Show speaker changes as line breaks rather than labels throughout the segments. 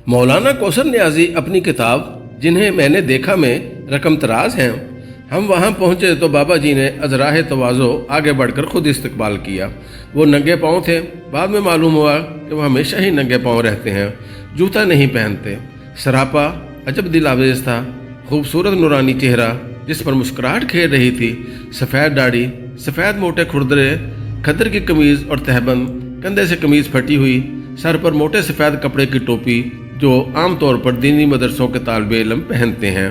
مولانا کوثر نیازی اپنی کتاب جنہیں میں نے دیکھا میں رقم تراز ہیں، ہم وہاں پہنچے تو بابا جی نے از راہ تواضع آگے بڑھ کر خود استقبال کیا۔ وہ ننگے پاؤں تھے۔ بعد میں معلوم ہوا کہ وہ ہمیشہ ہی ننگے پاؤں رہتے ہیں، جوتا نہیں پہنتے۔ سراپا عجب دل آویز تھا، خوبصورت نورانی چہرہ جس پر مسکراہٹ کھیل رہی تھی، سفید داڑھی، سفید موٹے کھردرے، کھدر کی قمیض اور تہبند، کندھے سے قمیض پھٹی ہوئی، سر پر موٹے سفید کپڑے کی ٹوپی جو عام طور پر دینی مدرسوں کے طالب علم پہنتے ہیں۔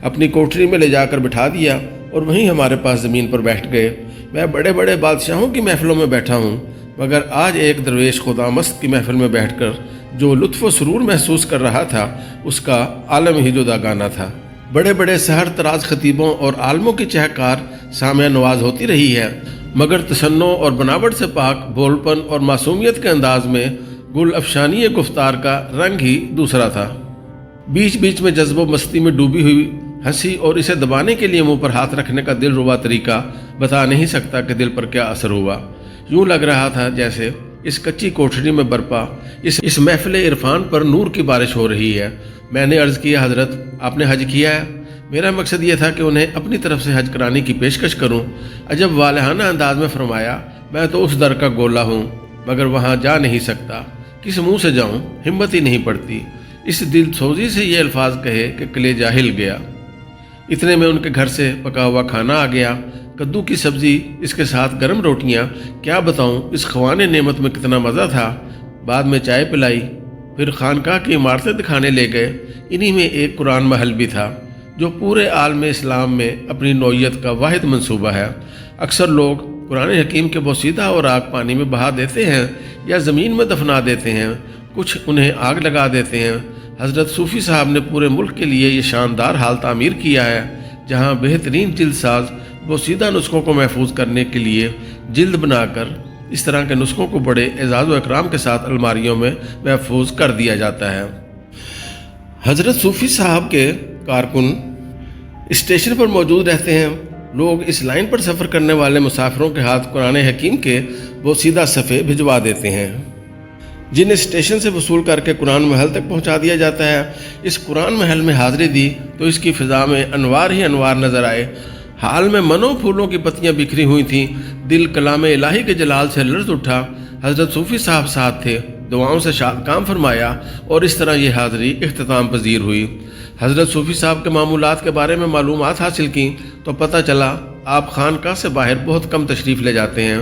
اپنی کوٹری میں لے جا کر بٹھا دیا اور وہیں ہمارے پاس زمین پر بیٹھ گئے۔ میں بڑے بڑے بادشاہوں کی محفلوں میں بیٹھا ہوں، مگر آج ایک درویش خدا مست کی محفل میں بیٹھ کر جو لطف و سرور محسوس کر رہا تھا، اس کا عالم ہی جدا گانا تھا۔ بڑے بڑے سحر تراز خطیبوں اور عالموں کی چہکار سامع نواز ہوتی رہی ہے، مگر تصنع اور بناوٹ سے پاک بول پن اور معصومیت کے انداز میں گل افشانی گفتار کا رنگ ہی دوسرا تھا۔ بیچ بیچ میں جذب و مستی میں ڈوبی ہوئی ہنسی اور اسے دبانے کے لیے منہ پر ہاتھ رکھنے کا دل ربا طریقہ بتا نہیں سکتا کہ دل پر کیا اثر ہوا۔ یوں لگ رہا تھا جیسے اس کچی کوٹھری میں برپا اس محفل عرفان پر نور کی بارش ہو رہی ہے۔ میں نے عرض کیا، حضرت آپ نے حج کیا ہے؟ میرا مقصد یہ تھا کہ انہیں اپنی طرف سے حج کرانے کی پیشکش کروں۔ عجب والہانہ انداز میں فرمایا، میں تو اس در کا گولا ہوں، مگر وہاں جا نہیں سکتا۔ کس منہ سے جاؤں؟ ہمت ہی نہیں پڑتی۔ اس دل سوزی سے یہ الفاظ کہے کہ کلیجہ ہل گیا۔ اتنے میں ان کے گھر سے پکا ہوا کھانا آ گیا، کدو کی سبزی، اس کے ساتھ گرم روٹیاں۔ کیا بتاؤں اس خوان نعمت میں کتنا مزہ تھا۔ بعد میں چائے پلائی، پھر خانقاہ کی عمارتیں دکھانے لے گئے۔ انہی میں ایک قرآن محل بھی تھا جو پورے عالم اسلام میں اپنی نوعیت کا واحد منصوبہ ہے۔ اکثر لوگ قرآن حکیم کے بوسیدہ اور آگ پانی میں بہا دیتے ہیں یا زمین میں دفنا دیتے ہیں، کچھ انہیں آگ لگا دیتے ہیں۔ حضرت صوفی صاحب نے پورے ملک کے لیے یہ شاندار حال تعمیر کیا ہے، جہاں بہترین جلد ساز بوسیدہ نسخوں کو محفوظ کرنے کے لیے جلد بنا کر اس طرح کے نسخوں کو بڑے اعزاز و اکرام کے ساتھ الماریوں میں محفوظ کر دیا جاتا ہے۔ حضرت صوفی صاحب کے کارکن اسٹیشن پر موجود رہتے ہیں۔ لوگ اس لائن پر سفر کرنے والے مسافروں کے ہاتھ قرآن حکیم کے بوسیدہ صفحے بھجوا دیتے ہیں، جنہیں اسٹیشن سے وصول کر کے قرآن محل تک پہنچا دیا جاتا ہے۔ اس قرآن محل میں حاضری دی تو اس کی فضا میں انوار ہی انوار نظر آئے۔ حال میں منوں پھولوں کی پتیاں بکھری ہوئی تھیں۔ دل کلام الہی کے جلال سے لرز اٹھا۔ حضرت صوفی صاحب ساتھ تھے، دعاؤں سے شاد کام فرمایا اور اس طرح یہ حاضری اختتام پذیر ہوئی۔ حضرت صوفی صاحب کے معمولات کے بارے میں معلومات حاصل کیں تو پتہ چلا آپ خانقاہ سے باہر بہت کم تشریف لے جاتے ہیں۔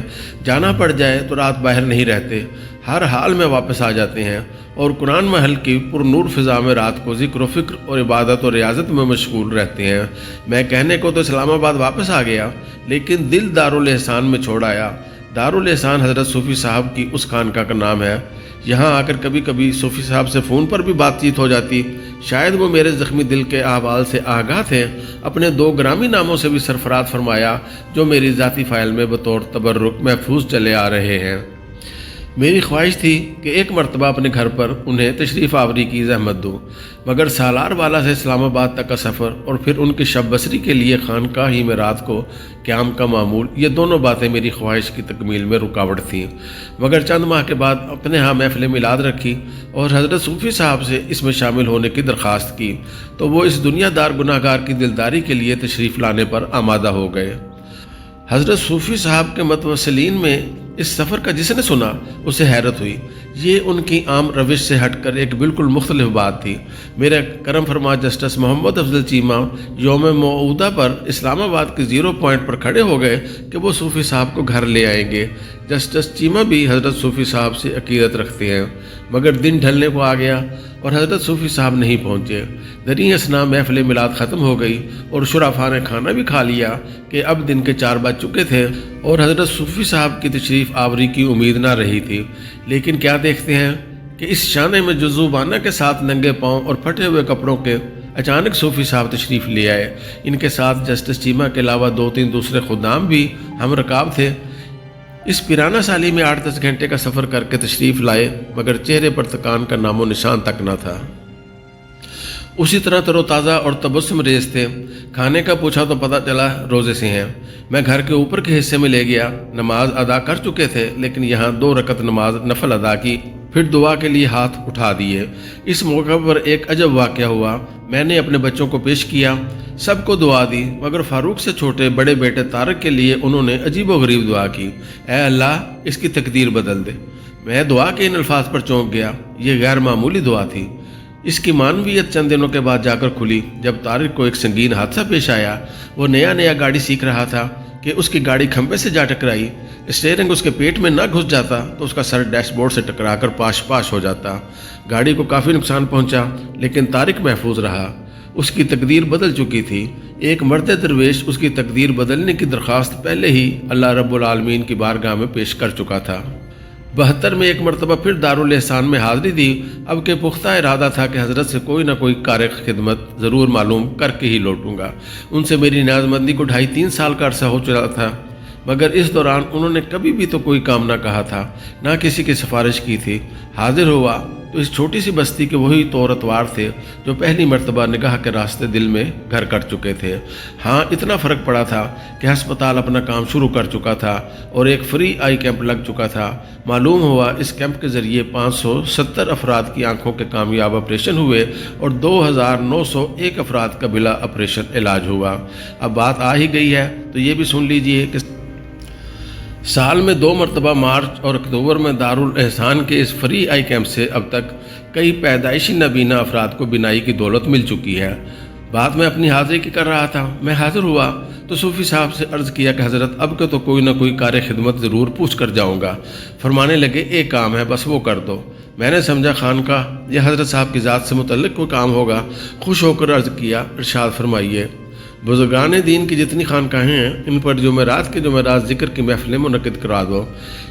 جانا پڑ جائے تو رات باہر نہیں رہتے، ہر حال میں واپس آ جاتے ہیں اور قرآن محل کی پر نور فضا میں رات کو ذکر و فکر اور عبادت و ریاضت میں مشغول رہتے ہیں۔ میں کہنے کو تو اسلام آباد واپس آ گیا، لیکن دل دارالاحسان میں چھوڑ آیا۔ دارالاحسان حضرت صوفی صاحب کی اس خانقاہ کا نام ہے۔ یہاں آ کر کبھی کبھی صوفی صاحب سے فون پر بھی بات چیت ہو جاتی۔ شاید وہ میرے زخمی دل کے احوال سے آگاہ تھے۔ اپنے 2 گرامی ناموں سے بھی سرفراز فرمایا جو میری ذاتی فائل میں بطور تبرک محفوظ چلے آ رہے ہیں۔ میری خواہش تھی کہ ایک مرتبہ اپنے گھر پر انہیں تشریف آوری کی زحمت دوں، مگر سالار والا سے اسلام آباد تک کا سفر اور پھر ان کی شب بسری کے لیے خانقاہ ہی میں رات کو قیام کا معمول، یہ دونوں باتیں میری خواہش کی تکمیل میں رکاوٹ تھیں۔ مگر چند ماہ کے بعد اپنے ہاں محفل میلاد رکھی اور حضرت صوفی صاحب سے اس میں شامل ہونے کی درخواست کی تو وہ اس دنیا دار گناہ گار کی دلداری کے لیے تشریف لانے پر آمادہ ہو گئے۔ حضرت صوفی صاحب کے متوسلین میں اس سفر کا جس نے سنا اسے حیرت ہوئی۔ یہ ان کی عام روش سے ہٹ کر ایک بالکل مختلف بات تھی۔ میرے کرم فرما جسٹس محمد افضل چیمہ یوم موعودہ پر اسلام آباد کے 0 پوائنٹ پر کھڑے ہو گئے کہ وہ صوفی صاحب کو گھر لے آئیں گے۔ جسٹس چیمہ بھی حضرت صوفی صاحب سے عقیدت رکھتے ہیں، مگر دن ڈھلنے کو آ گیا اور حضرت صوفی صاحب نہیں پہنچے۔ دریں اثنا محفل میلاد ختم ہو گئی اور شرفاء نے کھانا بھی کھا لیا کہ اب دن کے 4 بج چکے تھے اور حضرت صوفی صاحب کی تشریف آوری کی امید نہ رہی تھی۔ لیکن کیا دیکھتے ہیں کہ اس شانے میں جذوبانہ کے ساتھ ننگے پاؤں اور پھٹے ہوئے کپڑوں کے اچانک صوفی صاحب تشریف لے آئے۔ ان کے ساتھ جسٹس چیمہ کے علاوہ 2-3 دوسرے خدام بھی ہم رکاب تھے۔ اس پیرانہ سالی میں 8-10 گھنٹے کا سفر کر کے تشریف لائے، مگر چہرے پر تکان کا نام و نشان تک نہ تھا۔ اسی طرح تر و تازہ اور تبسم ریز تھے۔ کھانے کا پوچھا تو پتہ چلا روزے سے ہیں۔ میں گھر کے اوپر کے حصے میں لے گیا۔ نماز ادا کر چکے تھے، لیکن یہاں 2 رکعت نماز نفل ادا کی پھر دعا کے لیے ہاتھ اٹھا دیے۔ اس موقع پر ایک عجب واقعہ ہوا۔ میں نے اپنے بچوں کو پیش کیا، سب کو دعا دی، مگر فاروق سے چھوٹے بڑے بیٹے طارق کے لیے انہوں نے عجیب و غریب دعا کی، اے اللہ اس کی تقدیر بدل دے۔ میں دعا کے ان الفاظ پر چونک گیا۔ یہ غیر معمولی دعا تھی۔ اس کی معنویت چند دنوں کے بعد جا کر کھلی جب طارق کو ایک سنگین حادثہ پیش آیا۔ وہ نیا گاڑی سیکھ رہا تھا کہ اس کی گاڑی کھمبے سے جا ٹکرائی۔ اسٹیئرنگ اس کے پیٹ میں نہ گھس جاتا تو اس کا سر ڈیش بورڈ سے ٹکرا کر پاش ہو جاتا۔ گاڑی کو کافی نقصان پہنچا لیکن طارق محفوظ رہا۔ اس کی تقدیر بدل چکی تھی۔ ایک مرد درویش اس کی تقدیر بدلنے کی درخواست پہلے ہی اللہ رب العالمین کی بارگاہ میں پیش کر چکا تھا۔ 72 میں ایک مرتبہ پھر دارالاحسان میں حاضری دی، اب کہ پختہ ارادہ تھا کہ حضرت سے کوئی نہ کوئی کار خدمت ضرور معلوم کر کے ہی لوٹوں گا۔ ان سے میری نیاز مندی کو 2.5-3 سال کا عرصہ ہو چلا تھا، مگر اس دوران انہوں نے کبھی بھی تو کوئی کام نہ کہا تھا، نہ کسی کی سفارش کی تھی۔ حاضر ہوا تو اس چھوٹی سی بستی کے وہی طور اتوار تھے جو پہلی مرتبہ نگاہ کے راستے دل میں گھر کر چکے تھے۔ ہاں اتنا فرق پڑا تھا کہ ہسپتال اپنا کام شروع کر چکا تھا اور ایک فری آئی کیمپ لگ چکا تھا۔ معلوم ہوا اس کیمپ کے ذریعے 570 افراد کی آنکھوں کے کامیاب آپریشن ہوئے اور 2901 افراد کا بلا آپریشن علاج ہوا۔ اب بات آ ہی گئی ہے تو یہ بھی سن لیجئے کہ سال میں 2 مرتبہ مارچ اور اکتوبر میں دارالاحسان کے اس فری آئی کیمپ سے اب تک کئی پیدائشی نابینا افراد کو بینائی کی دولت مل چکی ہے۔ بات میں اپنی حاضری کی کر رہا تھا۔ میں حاضر ہوا تو صوفی صاحب سے عرض کیا کہ حضرت اب کے تو کوئی نہ کوئی کار خدمت ضرور پوچھ کر جاؤں گا۔ فرمانے لگے ایک کام ہے بس وہ کر دو۔ میں نے سمجھا خانقاہ یا حضرت صاحب کی ذات سے متعلق کوئی کام ہوگا۔ خوش ہو کر عرض کیا ارشاد فرمائیے۔ بزرگان دین کی جتنی خانقاہیں ہیں ان پر جمعرات کے جمعرات ذکر کی محفلیں منعقد کرا دو۔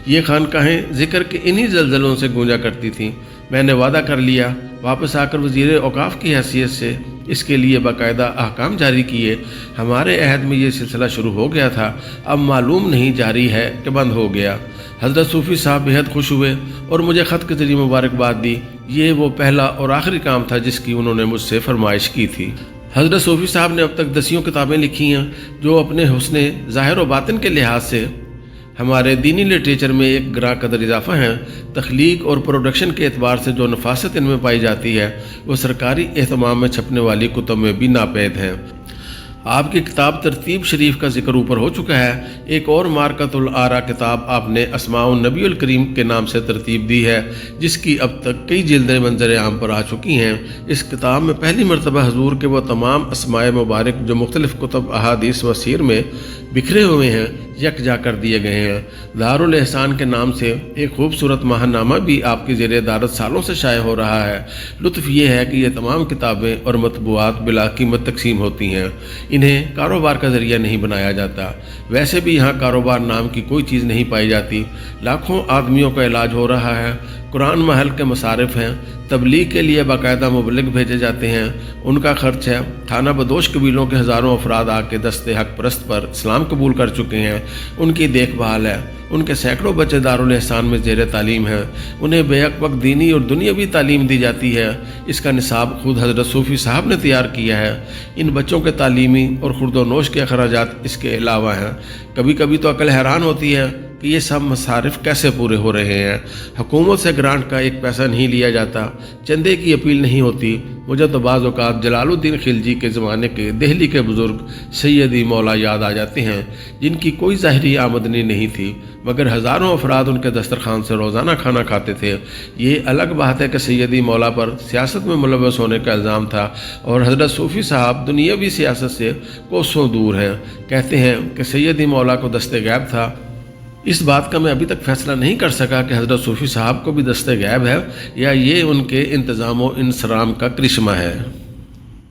یہ خانقاہیں ذکر کے انہی زلزلوں سے گونجا کرتی تھیں۔ میں نے وعدہ کر لیا، واپس آ کر وزیر اوقاف کی حیثیت سے اس کے لیے باقاعدہ احکام جاری کیے۔ ہمارے عہد میں یہ سلسلہ شروع ہو گیا تھا، اب معلوم نہیں جاری ہے کہ بند ہو گیا۔ حضرت صوفی صاحب بہت خوش ہوئے اور مجھے خط کے ذریعے مبارکباد دی۔ یہ وہ پہلا اور آخری کام تھا جس کی انہوں نے مجھ سے فرمائش کی تھی۔ حضرت صوفی صاحب نے اب تک 10 کتابیں لکھی ہیں جو اپنے حسن ظاہر و باطن کے لحاظ سے ہمارے دینی لٹریچر میں ایک گراں قدر اضافہ ہیں۔ تخلیق اور پروڈکشن کے اعتبار سے جو نفاست ان میں پائی جاتی ہے وہ سرکاری اہتمام میں چھپنے والی کتب میں بھی ناپید ہیں۔ آپ کی کتاب ترتیب شریف کا ذکر اوپر ہو چکا ہے۔ ایک اور مارکۃ الآراء کتاب آپ نے اسماء النبی الکریم کے نام سے ترتیب دی ہے جس کی اب تک کئی جلدیں منظر عام پر آ چکی ہیں۔ اس کتاب میں پہلی مرتبہ حضور کے وہ تمام اسماء مبارک جو مختلف کتب احادیث و سیر میں بکھرے ہوئے ہیں یکجا کر دیے گئے ہیں۔ دارالاحسان کے نام سے ایک خوبصورت ماہر نامہ بھی آپ کی زیر ادارت سالوں سے شائع ہو رہا ہے۔ لطف یہ ہے کہ یہ تمام کتابیں اور مطبوعات بلا قیمت تقسیم ہوتی ہیں، انہیں کاروبار کا ذریعہ نہیں بنایا جاتا۔ ویسے بھی یہاں کاروبار نام کی کوئی چیز نہیں پائی جاتی۔ لاکھوں آدمیوں کا علاج ہو رہا ہے، قرآن محل کے مصارف ہیں، تبلیغ کے لیے باقاعدہ مبلغ بھیجے جاتے ہیں، ان کا خرچ ہے۔ تھانہ بدوش قبیلوں کے ہزاروں افراد آ کے دست حق پرست پر اسلام قبول کر چکے ہیں، ان کی دیکھ بھال ہے۔ ان کے سینکڑوں بچے دارالاحسان میں زیر تعلیم ہیں، انہیں بیک وقت دینی اور دنیاوی تعلیم دی جاتی ہے۔ اس کا نصاب خود حضرت صوفی صاحب نے تیار کیا ہے۔ ان بچوں کے تعلیمی اور خورد و نوش کے اخراجات اس کے علاوہ ہیں۔ کبھی کبھی تو عقل حیران ہوتی ہے کہ یہ سب مصارف کیسے پورے ہو رہے ہیں۔ حکومت سے گرانٹ کا ایک پیسہ نہیں لیا جاتا، چندے کی اپیل نہیں ہوتی۔ مجھے تو بعض اوقات جلال الدین خلجی کے زمانے کے دہلی کے بزرگ سیدی مولا یاد آ جاتے ہیں جن کی کوئی ظاہری آمدنی نہیں تھی مگر ہزاروں افراد ان کے دسترخوان سے روزانہ کھانا کھاتے تھے۔ یہ الگ بات ہے کہ سیدی مولا پر سیاست میں ملوث ہونے کا الزام تھا اور حضرت صوفی صاحب دنیاوی سیاست سے کوسوں دور ہیں۔ کہتے ہیں کہ سیدی مولا کو دست غیب تھا۔ اس بات کا میں ابھی تک فیصلہ نہیں کر سکا کہ حضرت صوفی صاحب کو بھی دست غیب ہے یا یہ ان کے انتظام و انصرام کا کرشمہ ہے۔